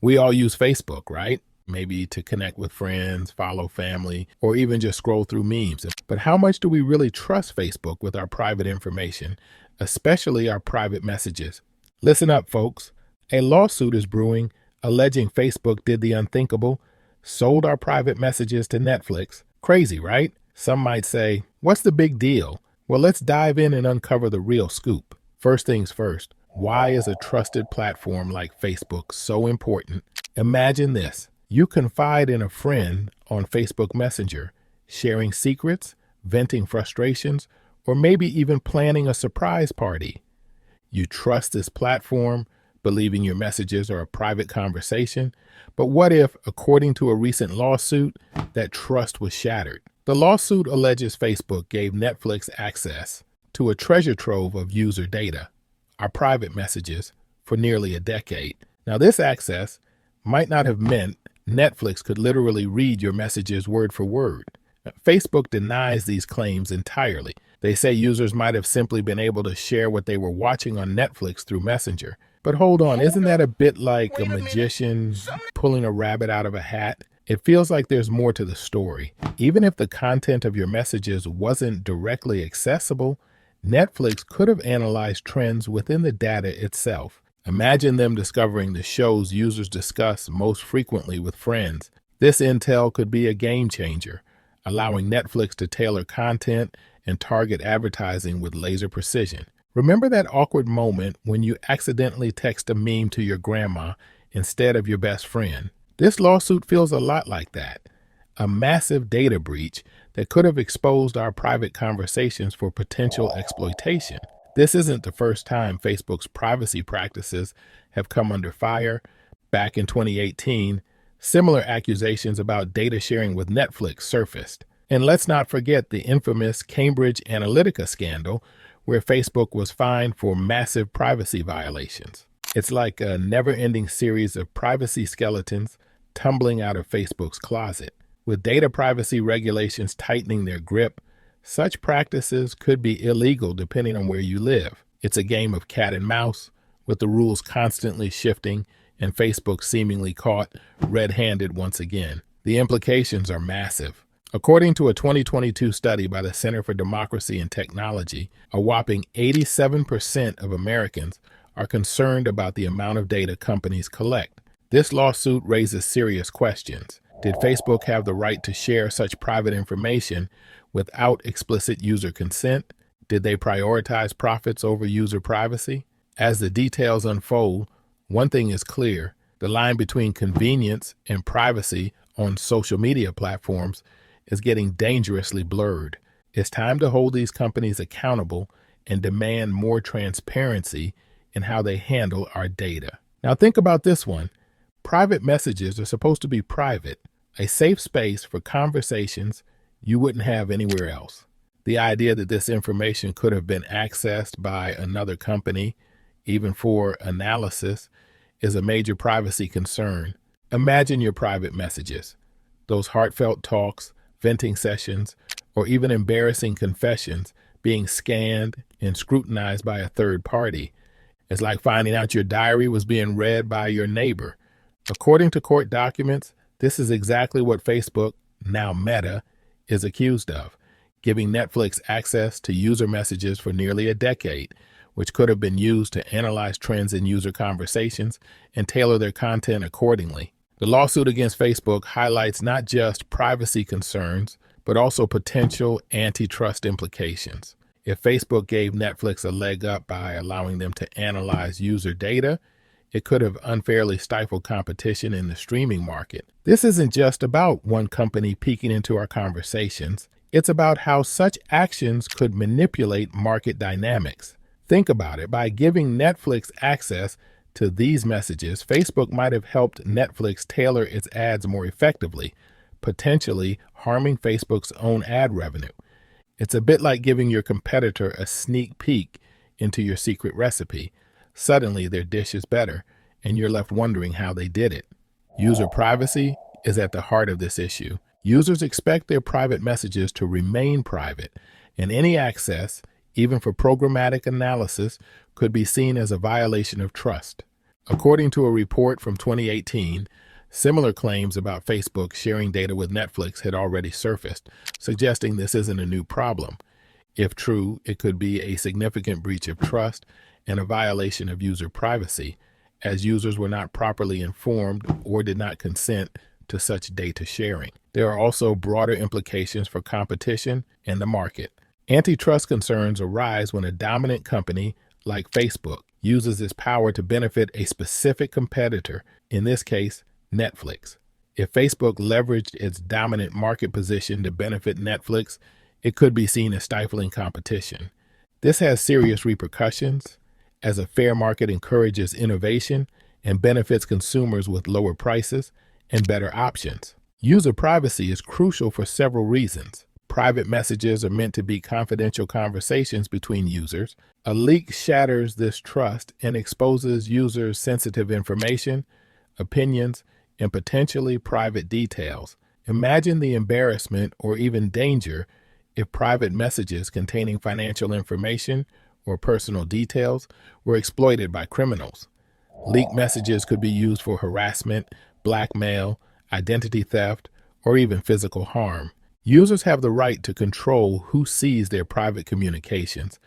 We all use Facebook, right? Maybe to connect with friends, follow family, or even just scroll through memes. But how much do we really trust Facebook with our private information, especially our private messages? Listen up, folks. A lawsuit is brewing alleging Facebook did the unthinkable, sold our private messages to Netflix. Crazy, right? Some might say, what's the big deal? Well, let's dive in and uncover the real scoop. First things first, why is a trusted platform like Facebook so important? Imagine this. You confide in a friend on Facebook Messenger, sharing secrets, venting frustrations, or maybe even planning a surprise party. You trust this platform, believing your messages are a private conversation. But what if, according to a recent lawsuit, that trust was shattered? The lawsuit alleges Facebook gave Netflix access to a treasure trove of user data, our private messages, for nearly a decade. Now, this access might not have meant Netflix could literally read your messages word for word. Facebook denies these claims entirely. They say users might have simply been able to share what they were watching on Netflix through Messenger. But hold on, isn't that a bit like a magician pulling a rabbit out of a hat? It feels like there's more to the story. Even if the content of your messages wasn't directly accessible, Netflix could have analyzed trends within the data itself. Imagine them discovering the shows users discuss most frequently with friends. This intel could be a game changer, allowing Netflix to tailor content and target advertising with laser precision. Remember that awkward moment when you accidentally text a meme to your grandma instead of your best friend? This lawsuit feels a lot like that. A massive data breach that could have exposed our private conversations for potential exploitation. This isn't the first time Facebook's privacy practices have come under fire. Back in 2018, similar accusations about data sharing with Netflix surfaced. And let's not forget the infamous Cambridge Analytica scandal, where Facebook was fined for massive privacy violations. It's like a never-ending series of privacy skeletons tumbling out of Facebook's closet. With data privacy regulations tightening their grip, such practices could be illegal depending on where you live. It's a game of cat and mouse, with the rules constantly shifting and Facebook seemingly caught red-handed once again. The implications are massive. According to a 2022 study by the Center for Democracy and Technology, a whopping 87% of Americans are concerned about the amount of data companies collect. This lawsuit raises serious questions. Did Facebook have the right to share such private information without explicit user consent? Did they prioritize profits over user privacy? As the details unfold, one thing is clear: the line between convenience and privacy on social media platforms is getting dangerously blurred. It's time to hold these companies accountable and demand more transparency in how they handle our data. Now think about this one. Private messages are supposed to be private, a safe space for conversations you wouldn't have anywhere else. The idea that this information could have been accessed by another company, even for analysis, is a major privacy concern. Imagine your private messages, those heartfelt talks, venting sessions, or even embarrassing confessions being scanned and scrutinized by a third party. It's like finding out your diary was being read by your neighbor. According to court documents, this is exactly what Facebook, now Meta, is accused of, giving Netflix access to user messages for nearly a decade, which could have been used to analyze trends in user conversations and tailor their content accordingly. The lawsuit against Facebook highlights not just privacy concerns, but also potential antitrust implications. If Facebook gave Netflix a leg up by allowing them to analyze user data, it could have unfairly stifled competition in the streaming market. This isn't just about one company peeking into our conversations. It's about how such actions could manipulate market dynamics. Think about it. By giving Netflix access to these messages, Facebook might have helped Netflix tailor its ads more effectively, potentially harming Facebook's own ad revenue. It's a bit like giving your competitor a sneak peek into your secret recipe. Suddenly, their dish is better, and you're left wondering how they did it. User privacy is at the heart of this issue. Users expect their private messages to remain private, and any access, even for programmatic analysis, could be seen as a violation of trust. According to a report from 2018, similar claims about Facebook sharing data with Netflix had already surfaced, suggesting this isn't a new problem. If true, it could be a significant breach of trust and a violation of user privacy, as users were not properly informed or did not consent to such data sharing. There are also broader implications for competition and the market. Antitrust concerns arise when a dominant company, like Facebook, uses its power to benefit a specific competitor, in this case, Netflix. If Facebook leveraged its dominant market position to benefit Netflix, it could be seen as stifling competition. This has serious repercussions, as a fair market encourages innovation and benefits consumers with lower prices and better options. User privacy is crucial for several reasons. Private messages are meant to be confidential conversations between users. A leak shatters this trust and exposes users' sensitive information, opinions, and potentially private details. Imagine the embarrassment or even danger if private messages containing financial information or personal details were exploited by criminals. Leaked messages could be used for harassment, blackmail, identity theft, or even physical harm. Users have the right to control who sees their private communications,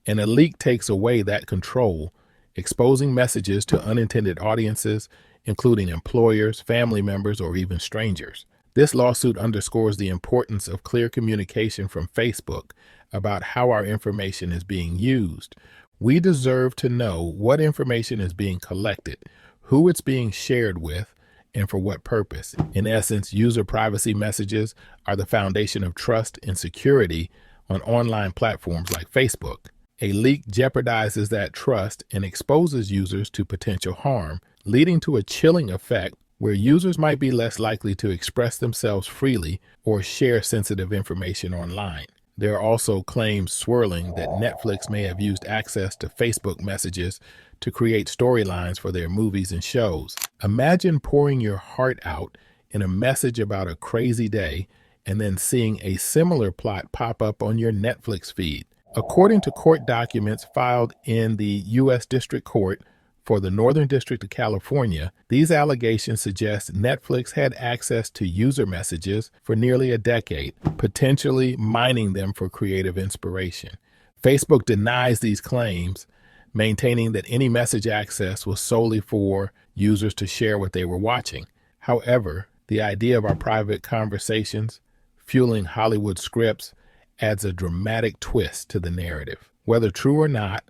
and a leak takes away that control, exposing messages to unintended audiences, including employers, family members, or even strangers. This lawsuit underscores the importance of clear communication from Facebook about how our information is being used. We deserve to know what information is being collected, who it's being shared with, and for what purpose. In essence, user privacy messages are the foundation of trust and security on online platforms like Facebook. A leak jeopardizes that trust and exposes users to potential harm, leading to a chilling effect where users might be less likely to express themselves freely or share sensitive information online. There are also claims swirling that Netflix may have used access to Facebook messages to create storylines for their movies and shows. Imagine pouring your heart out in a message about a crazy day and then seeing a similar plot pop up on your Netflix feed. According to court documents filed in the U.S. District Court for the Northern District of California, these allegations suggest Netflix had access to user messages for nearly a decade, potentially mining them for creative inspiration. Facebook denies these claims, maintaining that any message access was solely for users to share what they were watching. However, the idea of our private conversations fueling Hollywood scripts adds a dramatic twist to the narrative. Whether true or not,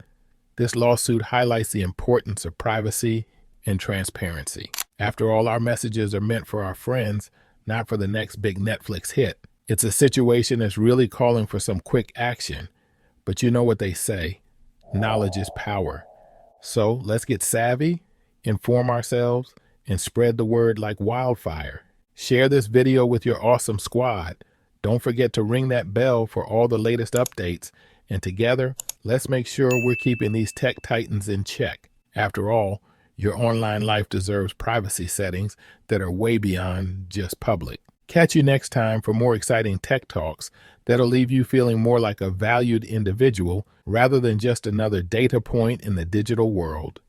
this lawsuit highlights the importance of privacy and transparency. After all, our messages are meant for our friends, not for the next big Netflix hit. It's a situation that's really calling for some quick action. But you know what they say, knowledge is power. So let's get savvy, inform ourselves, and spread the word like wildfire. Share this video with your awesome squad. Don't forget to ring that bell for all the latest updates. And together, let's make sure we're keeping these tech titans in check. After all, your online life deserves privacy settings that are way beyond just public. Catch you next time for more exciting tech talks that'll leave you feeling more like a valued individual rather than just another data point in the digital world.